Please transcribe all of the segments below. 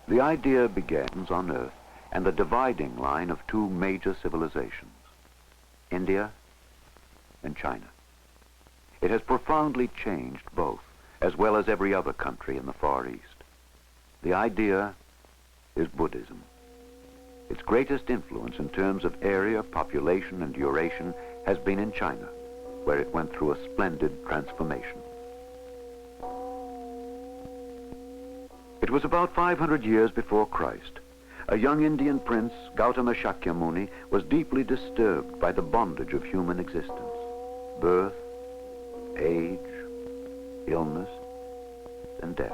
The idea begins on Earth and the dividing line of two major civilizations, India and China. It has profoundly changed both, as well as every other country in the Far East. The idea is Buddhism. Its greatest influence in terms of area, population, and duration has been in China, where it went through a splendid transformation. It was about 500 years before Christ. A young Indian prince, Gautama Sakyamuni, was deeply disturbed by the bondage of human existence. Birth, age, illness, and death.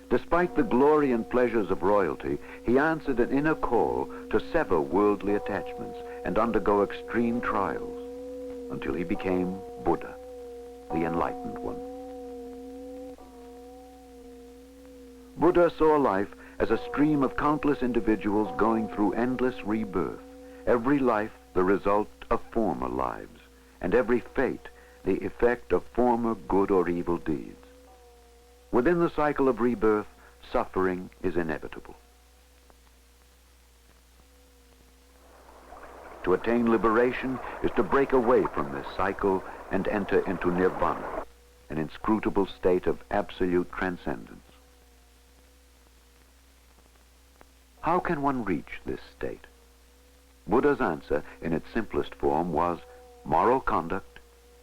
Despite the glory and pleasures of royalty, he answered an inner call to sever worldly attachments and undergo extreme trials until he became Buddha, the enlightened one. Buddha saw life as a stream of countless individuals going through endless rebirth, every life the result of former lives, and every fate the effect of former good or evil deeds. Within the cycle of rebirth, suffering is inevitable. To attain liberation is to break away from this cycle and enter into nirvana, an inscrutable state of absolute transcendence. How can one reach this state? Buddha's answer in its simplest form was moral conduct,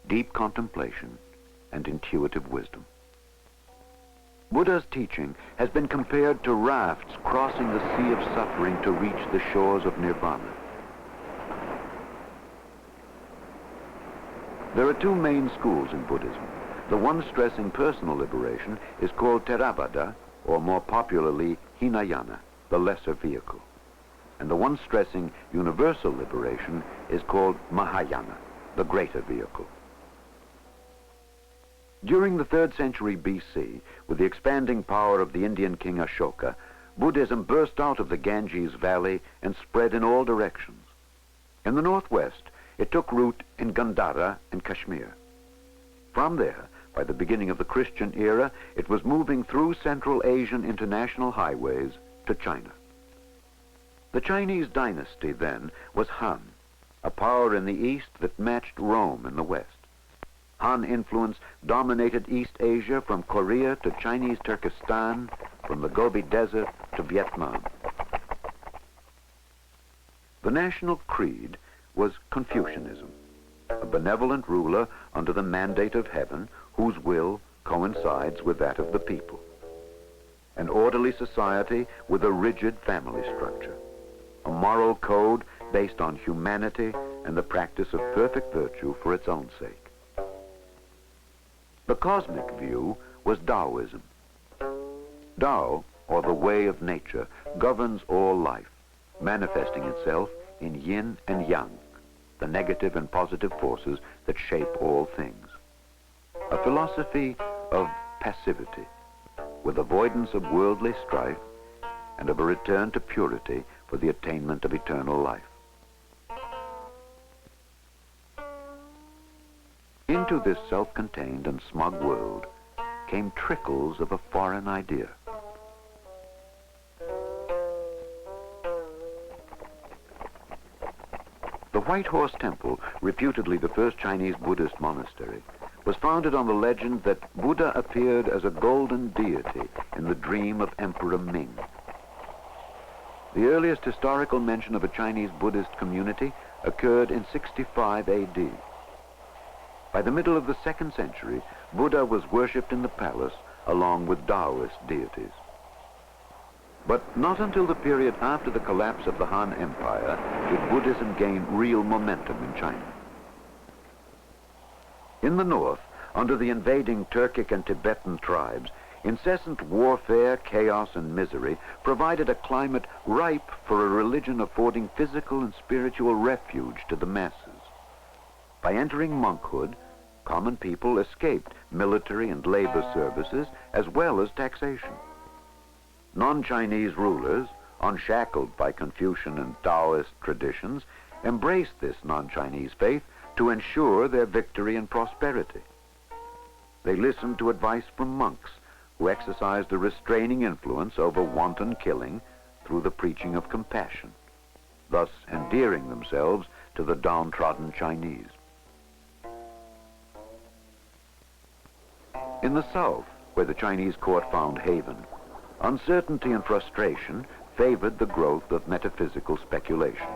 deep contemplation, and intuitive wisdom. Buddha's teaching has been compared to rafts crossing the sea of suffering to reach the shores of nirvana. There are two main schools in Buddhism. The one stressing personal liberation is called Theravada, or more popularly Hinayana, the lesser vehicle. And the one stressing universal liberation is called Mahayana, the greater vehicle. During the 3rd century BC, with the expanding power of the Indian king Ashoka, Buddhism burst out of the Ganges Valley and spread in all directions. In the northwest, it took root in Gandhara and Kashmir. From there, by the beginning of the Christian era, it was moving through Central Asian international highways to China. The Chinese dynasty then was Han, a power in the east that matched Rome in the west. Han influence dominated East Asia from Korea to Chinese Turkestan, from the Gobi Desert to Vietnam. The national creed was Confucianism, a benevolent ruler under the mandate of heaven whose will coincides with that of the people. An orderly society with a rigid family structure, a moral code based on humanity and the practice of perfect virtue for its own sake. The cosmic view was Taoism. Tao, or the way of nature, governs all life, manifesting itself in yin and yang, the negative and positive forces that shape all things. A philosophy of passivity, with avoidance of worldly strife and of a return to purity for the attainment of eternal life. Into this self-contained and smug world came trickles of a foreign idea. The White Horse Temple, reputedly the first Chinese Buddhist monastery, was founded on the legend that Buddha appeared as a golden deity in the dream of Emperor Ming. The earliest historical mention of a Chinese Buddhist community occurred in 65 AD. By the middle of the 2nd century, Buddha was worshipped in the palace along with Taoist deities. But not until the period after the collapse of the Han Empire did Buddhism gain real momentum in China. In the north, under the invading Turkic and Tibetan tribes, incessant warfare, chaos, and misery provided a climate ripe for a religion affording physical and spiritual refuge to the masses. By entering monkhood, common people escaped military and labor services as well as taxation. Non-Chinese rulers, unshackled by Confucian and Taoist traditions, embraced this non-Chinese faith to ensure their victory and prosperity. They listened to advice from monks who exercised a restraining influence over wanton killing through the preaching of compassion, thus endearing themselves to the downtrodden Chinese. In the south, where the Chinese court found haven, uncertainty and frustration favored the growth of metaphysical speculation.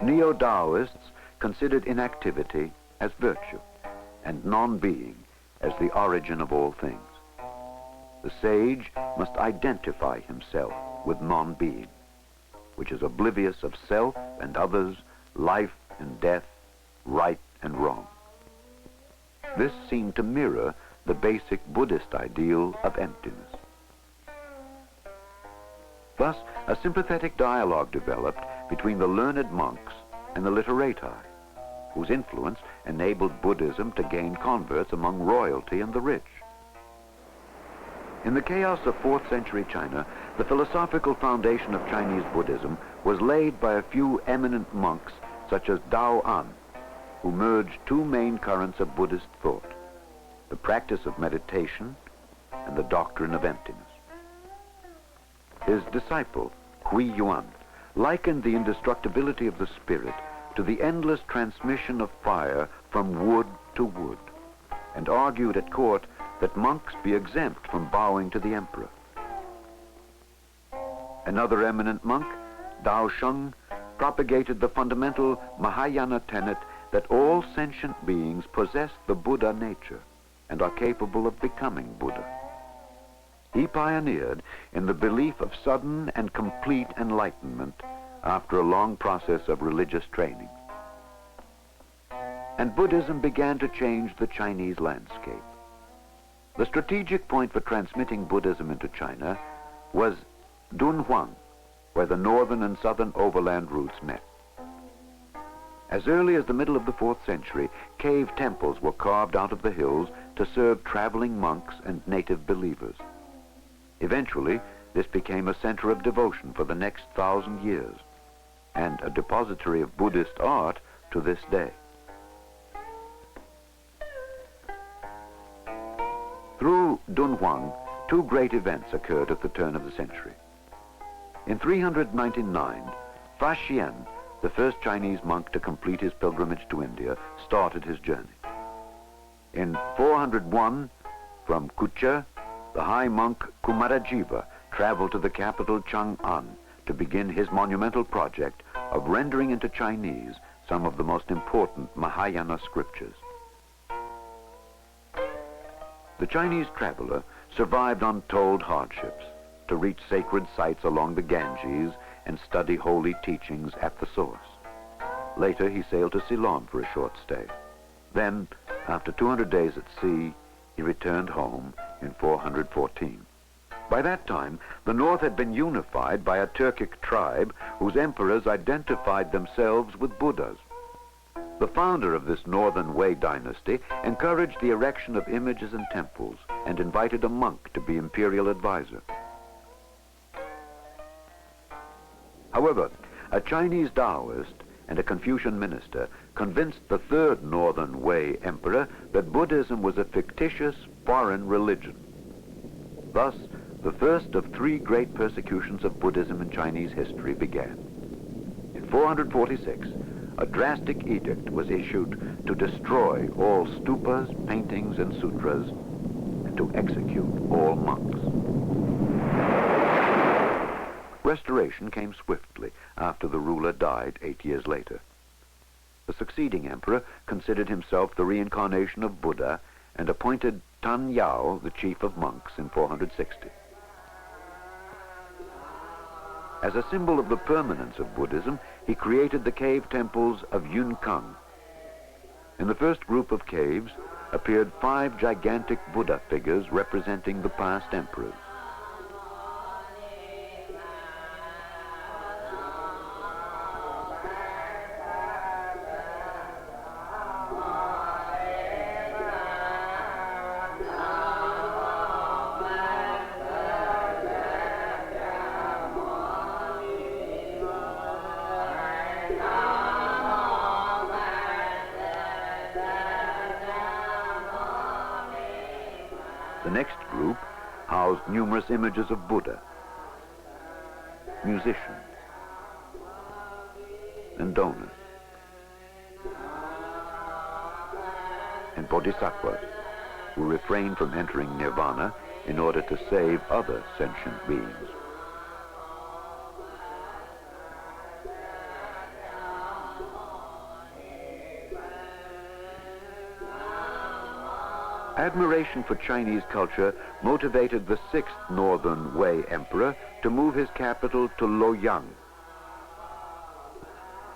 Neo-Taoists considered inactivity as virtue and non-being as the origin of all things. The sage must identify himself with non-being, which is oblivious of self and others, life and death, right and wrong. This seemed to mirror the basic Buddhist ideal of emptiness. Thus, a sympathetic dialogue developed between the learned monks and the literati, whose influence enabled Buddhism to gain converts among royalty and the rich. In the chaos of 4th century China, the philosophical foundation of Chinese Buddhism was laid by a few eminent monks such as Dao An, who merged two main currents of Buddhist thought, the practice of meditation and the doctrine of emptiness. His disciple, Hui Yuan, likened the indestructibility of the spirit to the endless transmission of fire from wood to wood, and argued at court that monks be exempt from bowing to the emperor. Another eminent monk, Dao Sheng, propagated the fundamental Mahayana tenet that all sentient beings possess the Buddha nature and are capable of becoming Buddha. He pioneered in the belief of sudden and complete enlightenment after a long process of religious training. And Buddhism began to change the Chinese landscape. The strategic point for transmitting Buddhism into China was Dunhuang, where the northern and southern overland routes met. As early as the middle of the 4th century, cave temples were carved out of the hills to serve traveling monks and native believers. Eventually, this became a center of devotion for the next 1,000 years, and a depository of Buddhist art to this day. Through Dunhuang, two great events occurred at the turn of the century. In 399, Fa Xian, the first Chinese monk to complete his pilgrimage to India, started his journey. In 401, from Kucha, the high monk Kumarajiva traveled to the capital Chang'an to begin his monumental project of rendering into Chinese some of the most important Mahayana scriptures. The Chinese traveler survived untold hardships to reach sacred sites along the Ganges and study holy teachings at the source. Later, he sailed to Ceylon for a short stay. Then, after 200 days at sea, he returned home in 414. By that time, the north had been unified by a Turkic tribe whose emperors identified themselves with Buddhas. The founder of this Northern Wei dynasty encouraged the erection of images and temples and invited a monk to be imperial advisor. However, a Chinese Taoist and a Confucian minister convinced the third Northern Wei emperor that Buddhism was a fictitious foreign religion. Thus, the first of three great persecutions of Buddhism in Chinese history began. In 446, a drastic edict was issued to destroy all stupas, paintings, and sutras, and to execute all monks. Restoration came swiftly after the ruler died 8 years later. The succeeding emperor considered himself the reincarnation of Buddha and appointed Tan Yao the chief of monks in 460. As a symbol of the permanence of Buddhism, he created the cave temples of Yunkang. In the first group of caves appeared 5 gigantic Buddha figures representing the past emperors. group housed numerous images of Buddha, musicians, and donors, and bodhisattvas who refrained from entering nirvana in order to save other sentient beings. Admiration for Chinese culture motivated the 6th Northern Wei Emperor to move his capital to Luoyang.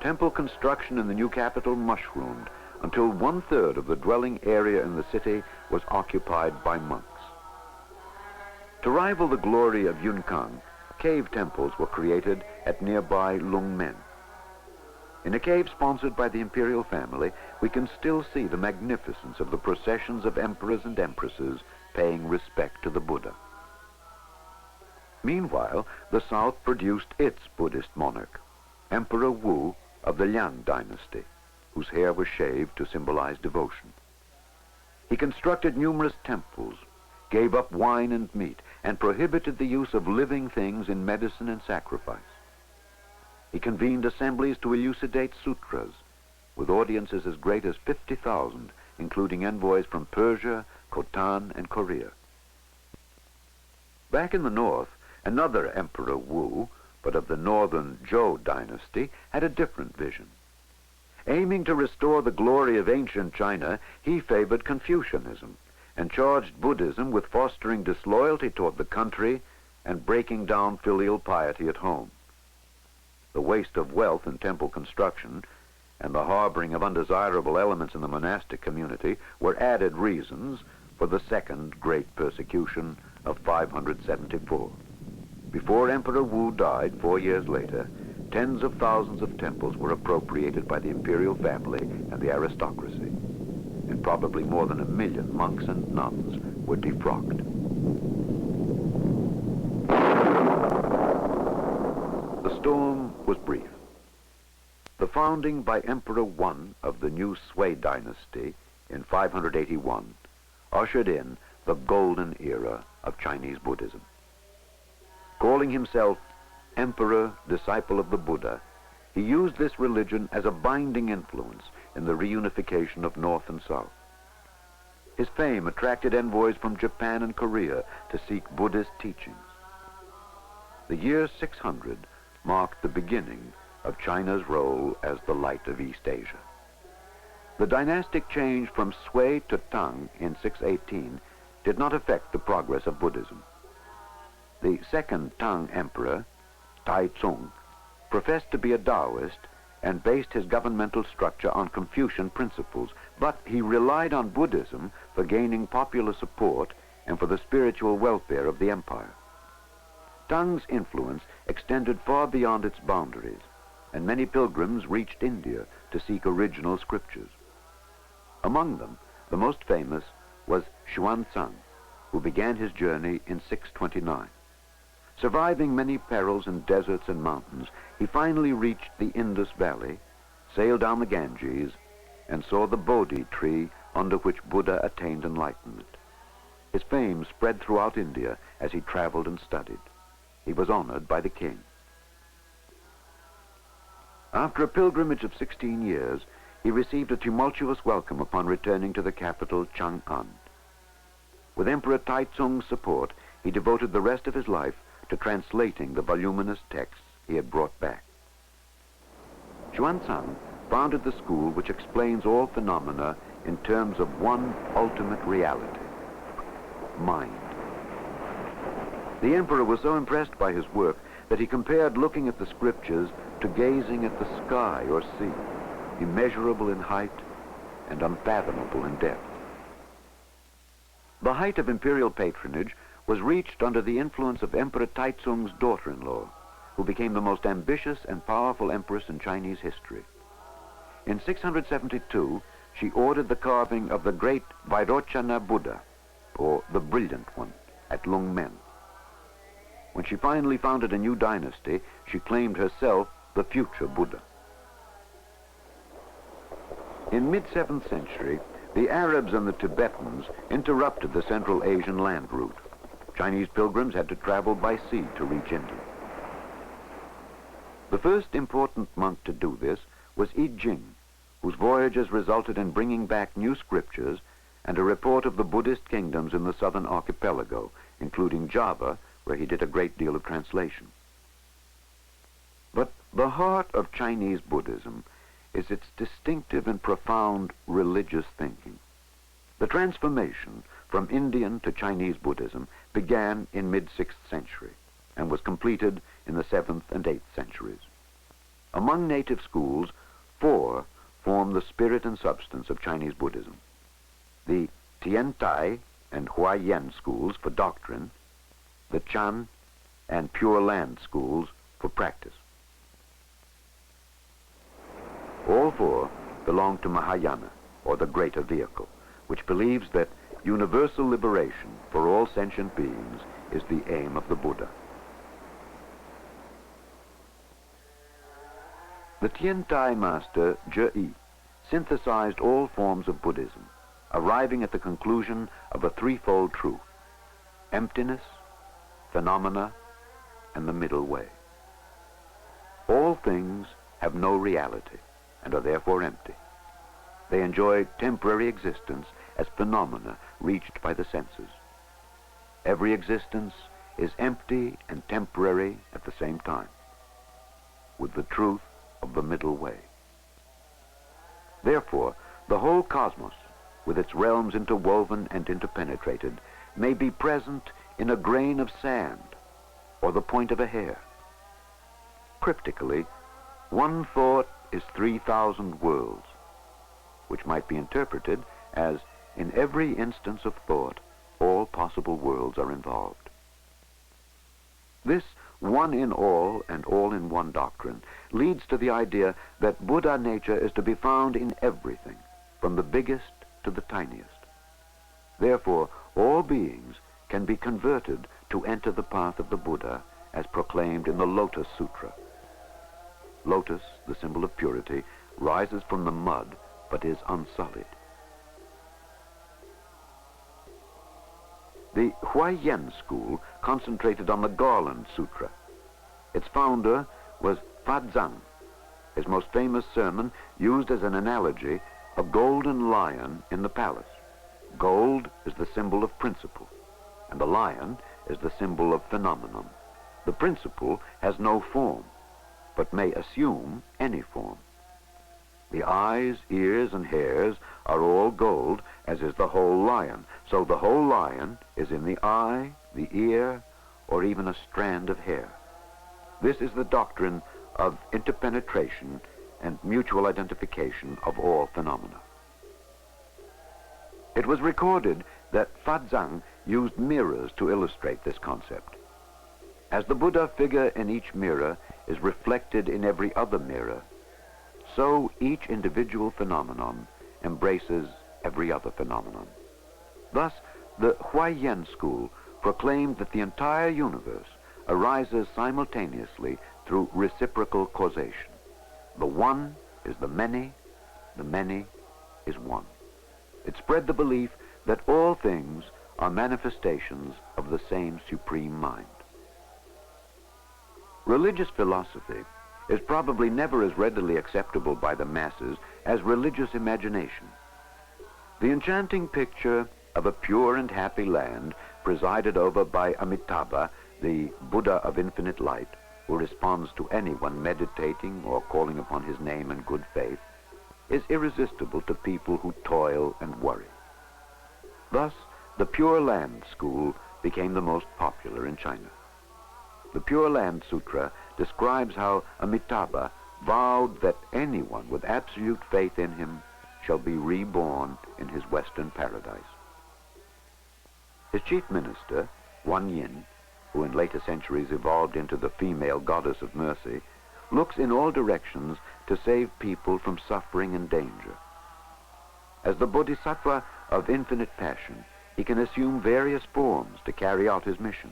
Temple construction in the new capital mushroomed until 1/3 of the dwelling area in the city was occupied by monks. To rival the glory of Yunkang, cave temples were created at nearby Lungmen. In a cave sponsored by the imperial family, we can still see the magnificence of the processions of emperors and empresses paying respect to the Buddha. Meanwhile, the south produced its Buddhist monarch, Emperor Wu of the Liang dynasty, whose hair was shaved to symbolize devotion. He constructed numerous temples, gave up wine and meat, and prohibited the use of living things in medicine and sacrifice. He convened assemblies to elucidate sutras, with audiences as great as 50,000, including envoys from Persia, Khotan, and Korea. Back in the north, another Emperor Wu, but of the northern Zhou dynasty, had a different vision. Aiming to restore the glory of ancient China, he favored Confucianism and charged Buddhism with fostering disloyalty toward the country and breaking down filial piety at home. The waste of wealth in temple construction and the harboring of undesirable elements in the monastic community were added reasons for the second great persecution of 574. Before Emperor Wu died 4 years later, tens of thousands of temples were appropriated by the imperial family and the aristocracy, and probably more than 1 million monks and nuns were defrocked. The storm was brief. The founding by Emperor Wan of the new Sui dynasty in 581 ushered in the golden era of Chinese Buddhism. Calling himself Emperor, disciple of the Buddha, he used this religion as a binding influence in the reunification of North and South. His fame attracted envoys from Japan and Korea to seek Buddhist teachings. The year 600 marked the beginning of China's role as the light of East Asia. The dynastic change from Sui to Tang in 618 did not affect the progress of Buddhism. The second Tang emperor, Taizong, professed to be a Taoist and based his governmental structure on Confucian principles, but he relied on Buddhism for gaining popular support and for the spiritual welfare of the empire. Tang's influence extended far beyond its boundaries, and many pilgrims reached India to seek original scriptures. Among them, the most famous was Xuanzang, who began his journey in 629. Surviving many perils in deserts and mountains, he finally reached the Indus Valley, sailed down the Ganges, and saw the Bodhi tree under which Buddha attained enlightenment. His fame spread throughout India as he traveled and studied. He was honored by the king. After a pilgrimage of 16 years, he received a tumultuous welcome upon returning to the capital, Chang'an. With Emperor Taizong's support, he devoted the rest of his life to translating the voluminous texts he had brought back. Xuanzang founded the school which explains all phenomena in terms of one ultimate reality: mind. The emperor was so impressed by his work that he compared looking at the scriptures to gazing at the sky or sea, immeasurable in height and unfathomable in depth. The height of imperial patronage was reached under the influence of Emperor Taizong's daughter-in-law, who became the most ambitious and powerful empress in Chinese history. In 672, she ordered the carving of the great Vairochana Buddha, or the Brilliant One, at Lungmen. When she finally founded a new dynasty, she claimed herself the future Buddha. In mid-7th century, the Arabs and the Tibetans interrupted the Central Asian land route. Chinese pilgrims had to travel by sea to reach India. The first important monk to do this was I Ching, whose voyages resulted in bringing back new scriptures and a report of the Buddhist kingdoms in the southern archipelago, including Java, where he did a great deal of translation. But the heart of Chinese Buddhism is its distinctive and profound religious thinking. The transformation from Indian to Chinese Buddhism began in mid-6th century and was completed in the 7th and 8th centuries. Among native schools, 4 form the spirit and substance of Chinese Buddhism: the Tian Tai and Huayan schools for doctrine, the Chan and Pure Land schools for practice. All 4 belong to Mahayana, or the greater vehicle, which believes that universal liberation for all sentient beings is the aim of the Buddha. The Tian Tai master, Zhe synthesized all forms of Buddhism, arriving at the conclusion of a threefold truth: emptiness, phenomena, and the middle way. All things have no reality and are therefore empty. They enjoy temporary existence as phenomena reached by the senses. Every existence is empty and temporary at the same time, with the truth of the middle way. Therefore, the whole cosmos, with its realms interwoven and interpenetrated, may be present in a grain of sand or the point of a hair. Cryptically, one thought is 3,000 worlds, which might be interpreted as, in every instance of thought, all possible worlds are involved. This one in all and all in one doctrine leads to the idea that Buddha nature is to be found in everything, from the biggest to the tiniest. Therefore, all beings can be converted to enter the path of the Buddha, as proclaimed in the Lotus Sutra. Lotus, the symbol of purity, rises from the mud, but is unsullied. The Huayan school concentrated on the Garland Sutra. Its founder was Fazang. His most famous sermon used as an analogy a golden lion in the palace. Gold is the symbol of principle, and the lion is the symbol of phenomenon. The principle has no form, but may assume any form. The eyes, ears, and hairs are all gold, as is the whole lion. So the whole lion is in the eye, the ear, or even a strand of hair. This is the doctrine of interpenetration and mutual identification of all phenomena. It was recorded that Fazang used mirrors to illustrate this concept. As the Buddha figure in each mirror is reflected in every other mirror, so each individual phenomenon embraces every other phenomenon. Thus, the Huayan school proclaimed that the entire universe arises simultaneously through reciprocal causation. The one is the many is one. It spread the belief that all things are manifestations of the same supreme mind. Religious philosophy is probably never as readily acceptable by the masses as religious imagination. The enchanting picture of a pure and happy land presided over by Amitabha, the Buddha of infinite light, who responds to anyone meditating or calling upon his name in good faith, is irresistible to people who toil and worry. Thus, the Pure Land school became the most popular in China. The Pure Land Sutra describes how Amitabha vowed that anyone with absolute faith in him shall be reborn in his Western paradise. His chief minister, Wan Yin, who in later centuries evolved into the female goddess of mercy, looks in all directions to save people from suffering and danger. As the Bodhisattva of infinite passion, he can assume various forms to carry out his mission.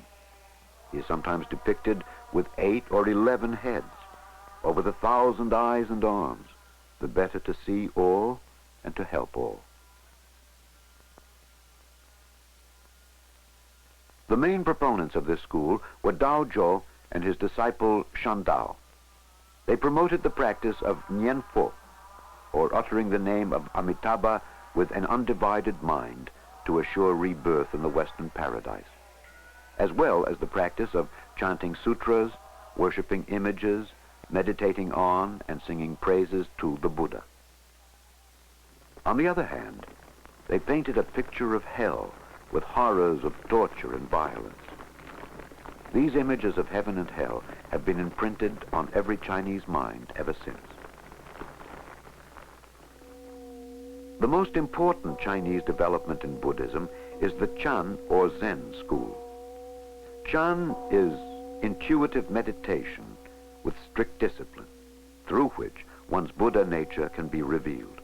He is sometimes depicted with 8 or 11 heads, or with 1,000 eyes and arms, the better to see all and to help all. The main proponents of this school were Dao Zhou and his disciple Shan Dao. They promoted the practice of Nianfo, or uttering the name of Amitabha with an undivided mind to assure rebirth in the Western paradise, as well as the practice of chanting sutras, worshipping images, meditating on and singing praises to the Buddha. On the other hand, they painted a picture of hell with horrors of torture and violence. These images of heaven and hell have been imprinted on every Chinese mind ever since. The most important Chinese development in Buddhism is the Chan or Zen school. Chan is intuitive meditation with strict discipline, through which one's Buddha nature can be revealed.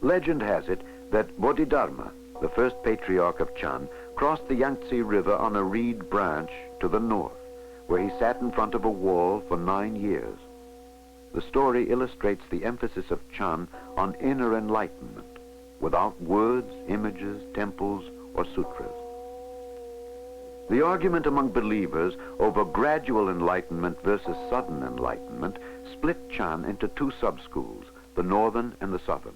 Legend has it that Bodhidharma, the first patriarch of Chan, crossed the Yangtze River on a reed branch to the north, where he sat in front of a wall for 9 years. The story illustrates the emphasis of Chan on inner enlightenment, without words, images, temples, or sutras. The argument among believers over gradual enlightenment versus sudden enlightenment split Chan into 2 sub-schools, the northern and the southern.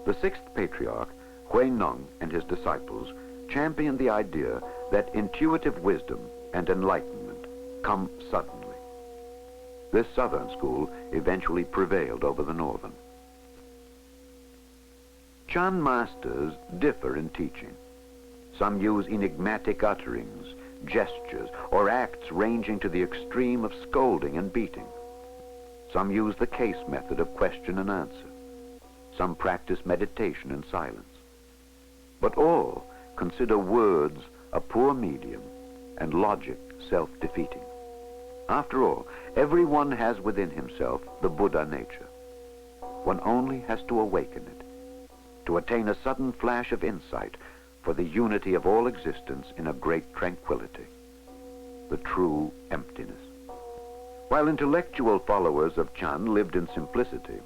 The 6th patriarch, Hui Nong, and his disciples championed the idea that intuitive wisdom and enlightenment come suddenly. This southern school eventually prevailed over the northern. Chan masters differ in teaching. Some use enigmatic utterings, gestures, or acts ranging to the extreme of scolding and beating. Some use the case method of question and answer. Some practice meditation in silence. But all consider words a poor medium and logic self-defeating. After all, everyone has within himself the Buddha nature. One only has to awaken it, to attain a sudden flash of insight for the unity of all existence in a great tranquility, the true emptiness. While intellectual followers of Chan lived in simplicity,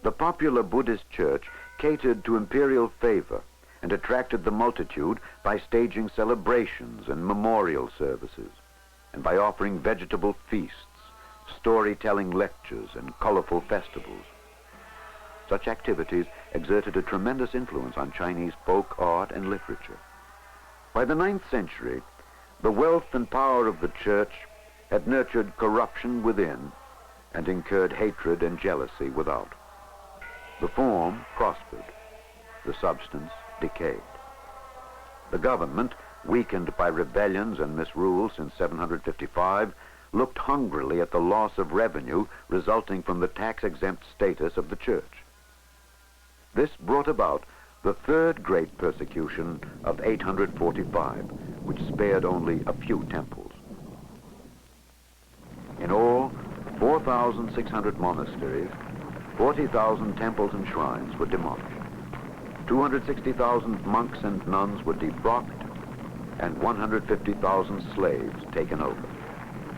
the popular Buddhist church catered to imperial favor and attracted the multitude by staging celebrations and memorial services, and by offering vegetable feasts, storytelling lectures, and colorful festivals. Such activities exerted a tremendous influence on Chinese folk art and literature. By the 9th century, the wealth and power of the church had nurtured corruption within and incurred hatred and jealousy without. The form prospered, the substance decayed. The government, weakened by rebellions and misrule since 755, looked hungrily at the loss of revenue resulting from the tax-exempt status of the church. This brought about the 3rd great persecution of 845, which spared only a few temples. In all, 4,600 monasteries, 40,000 temples and shrines were demolished. 260,000 monks and nuns were defrocked, and 150,000 slaves taken over.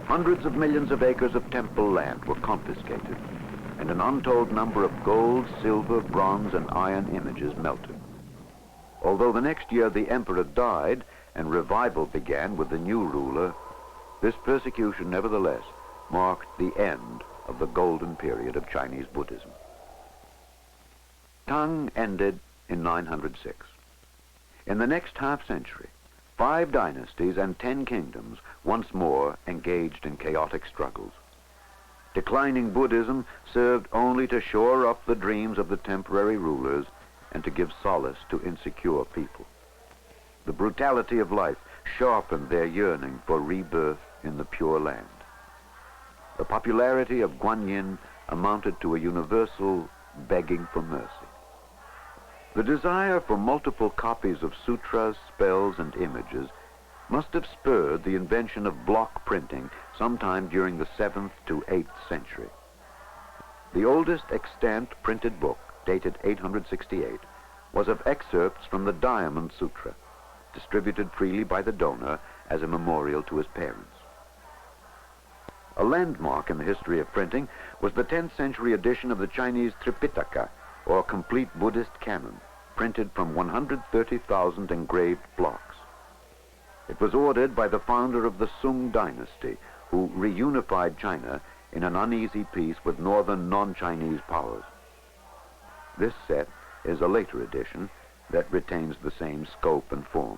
Hundreds of millions of acres of temple land were confiscated, and an untold number of gold, silver, bronze, and iron images melted. Although the next year the emperor died and revival began with the new ruler, this persecution nevertheless marked the end of the golden period of Chinese Buddhism. Tang ended in 906. In the next half-century, 5 dynasties and 10 kingdoms once more engaged in chaotic struggles. Declining Buddhism served only to shore up the dreams of the temporary rulers and to give solace to insecure people. The brutality of life sharpened their yearning for rebirth in the Pure Land. The popularity of Guanyin amounted to a universal begging for mercy. The desire for multiple copies of sutras, spells, and images must have spurred the invention of block printing sometime during the 7th to 8th century. The oldest extant printed book, dated 868, was of excerpts from the Diamond Sutra, distributed freely by the donor as a memorial to his parents. A landmark in the history of printing was the 10th century edition of the Chinese Tripitaka, or complete Buddhist canon, printed from 130,000 engraved blocks. It was ordered by the founder of the Sung dynasty, who reunified China in an uneasy peace with northern non-Chinese powers. This set is a later edition that retains the same scope and form.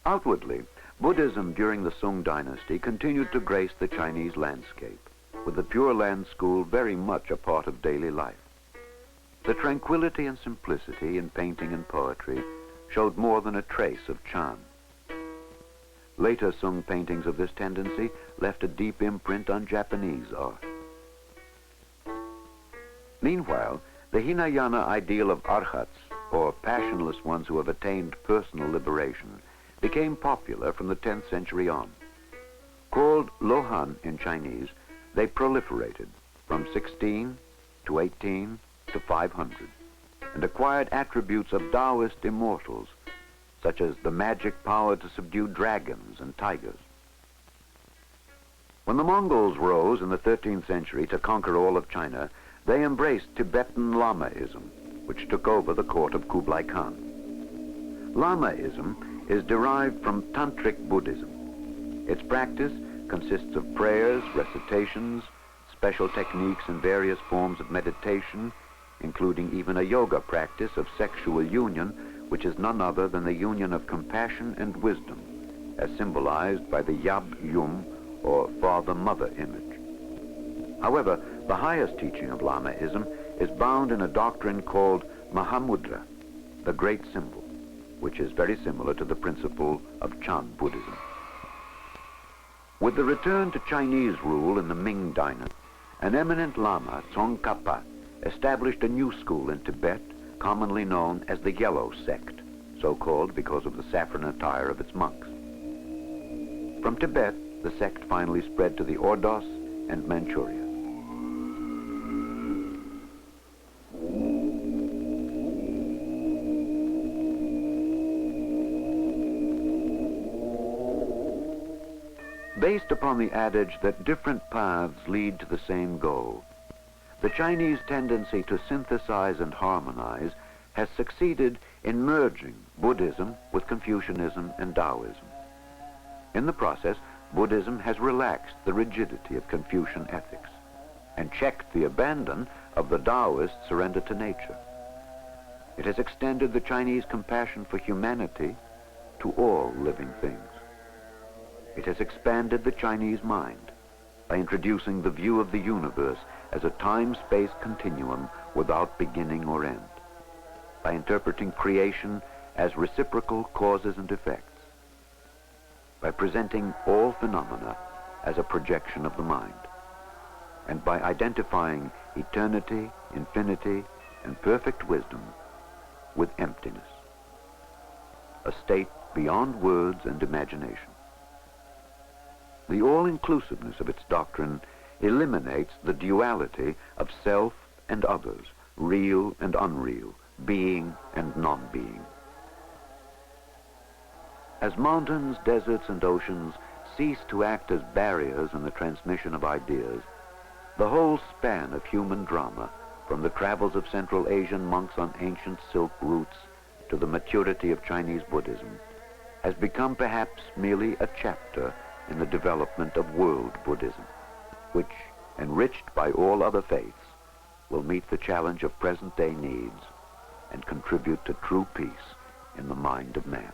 Outwardly, Buddhism during the Sung dynasty continued to grace the Chinese landscape, with the Pure Land school very much a part of daily life. The tranquility and simplicity in painting and poetry showed more than a trace of charm. Later Sung paintings of this tendency left a deep imprint on Japanese art. Meanwhile, the Hinayana ideal of arhats, or passionless ones who have attained personal liberation, became popular from the 10th century on. Called Lohan in Chinese, they proliferated from 16 to 18 to 500 and acquired attributes of Taoist immortals, such as the magic power to subdue dragons and tigers. When the Mongols rose in the 13th century to conquer all of China, they embraced Tibetan Lamaism, which took over the court of Kublai Khan. Lamaism is derived from Tantric Buddhism. Its practice consists of prayers, recitations, special techniques, and various forms of meditation, including even a yoga practice of sexual union, which is none other than the union of compassion and wisdom, as symbolized by the Yab-Yum, or father-mother image. However, the highest teaching of Lamaism is bound in a doctrine called Mahamudra, the great symbol, which is very similar to the principle of Chan Buddhism. With the return to Chinese rule in the Ming dynasty, an eminent Lama, Tsongkhapa, established a new school in Tibet, commonly known as the Yellow Sect, so called because of the saffron attire of its monks. From Tibet, the sect finally spread to the Ordos and Manchuria. Based upon the adage that different paths lead to the same goal, the Chinese tendency to synthesize and harmonize has succeeded in merging Buddhism with Confucianism and Taoism. In the process, Buddhism has relaxed the rigidity of Confucian ethics and checked the abandon of the Taoist surrender to nature. It has extended the Chinese compassion for humanity to all living things. It has expanded the Chinese mind by introducing the view of the universe as a time-space continuum without beginning or end, by interpreting creation as reciprocal causes and effects, by presenting all phenomena as a projection of the mind, and by identifying eternity, infinity, and perfect wisdom with emptiness, a state beyond words and imagination. The all-inclusiveness of its doctrine eliminates the duality of self and others, real and unreal, being and non-being. As mountains, deserts, and oceans cease to act as barriers in the transmission of ideas, the whole span of human drama, from the travels of Central Asian monks on ancient silk routes to the maturity of Chinese Buddhism, has become perhaps merely a chapter in the development of world Buddhism, which, enriched by all other faiths, will meet the challenge of present-day needs and contribute to true peace in the mind of man.